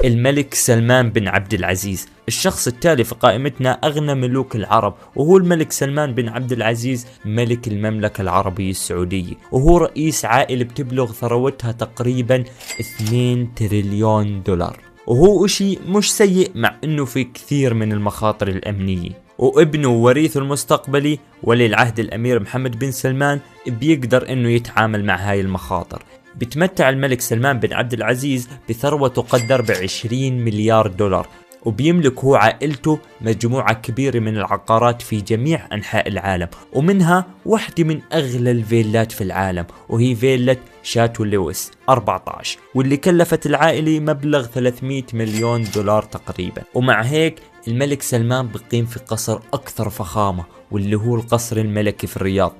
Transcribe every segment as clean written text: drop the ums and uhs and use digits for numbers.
الملك سلمان بن عبد العزيز. الشخص التالي في قائمتنا أغنى ملوك العرب، وهو الملك سلمان بن عبد العزيز ملك المملكة العربية السعودية، وهو رئيس عائلة بتبلغ ثروتها تقريبا 2 تريليون دولار، وهو اشي مش سيء مع انه في كثير من المخاطر الامنية. وابنه ووريثه المستقبلي ولي العهد الامير محمد بن سلمان بيقدر انه يتعامل مع هاي المخاطر. بيتمتع الملك سلمان بن عبد العزيز بثروة تقدر ب20 مليار دولار، وبيملك هو عائلته مجموعة كبيرة من العقارات في جميع أنحاء العالم، ومنها واحدة من أغلى الفيلات في العالم، وهي فيلة شاتو لويس 14، واللي كلفت العائلة مبلغ 300 مليون دولار تقريبا. ومع هيك الملك سلمان بقيم في قصر أكثر فخامة، واللي هو القصر الملكي في الرياض،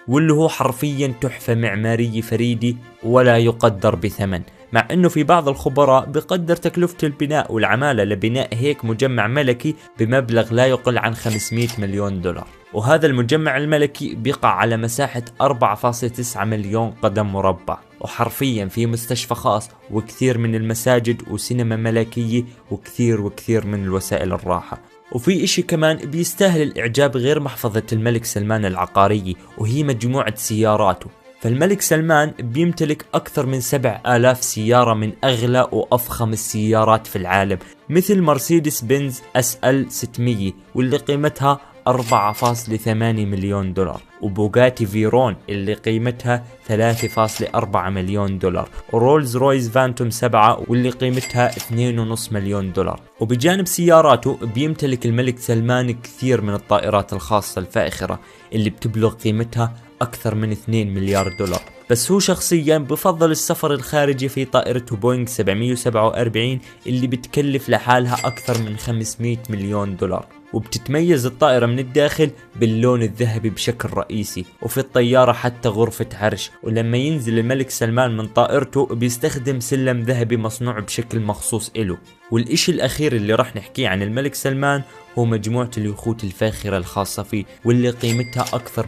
واللي هو حرفيا تحفة معمارية فريدة ولا يقدر بثمن، مع انه في بعض الخبراء بقدر تكلفة البناء والعمالة لبناء هيك مجمع ملكي بمبلغ لا يقل عن 500 مليون دولار. وهذا المجمع الملكي بيقع على مساحة 4.9 مليون قدم مربع، وحرفيا في مستشفى خاص وكثير من المساجد وسينما ملكية وكثير من الوسائل الراحة. وفي اشي كمان بيستاهل الاعجاب غير محفظة الملك سلمان العقارية، وهي مجموعة سياراته. فالملك سلمان بيمتلك أكثر من 7000 سيارة من أغلى وأفخم السيارات في العالم، مثل مرسيدس بنز SL 600 واللي قيمتها 4.8 مليون دولار، وبوغاتي فيرون اللي قيمتها 3.4 مليون دولار، ورولز رويز فانتوم 7 واللي قيمتها 2.5 مليون دولار. وبجانب سياراته بيمتلك الملك سلمان كثير من الطائرات الخاصة الفاخرة اللي بتبلغ قيمتها أكثر من 2 مليار دولار. بس هو شخصيا بفضل السفر الخارجي في طائرته بوينغ 747 اللي بتكلف لحالها أكثر من 500 مليون دولار، وبتتميز الطائرة من الداخل باللون الذهبي بشكل رئيسي، وفي الطيارة حتى غرفة عرش. ولما ينزل الملك سلمان من طائرته بيستخدم سلم ذهبي مصنوع بشكل مخصوص إله. والإشي الأخير اللي راح نحكيه عن الملك سلمان هو مجموعة اليخوت الفاخرة الخاصة فيه، واللي قيمتها أكثر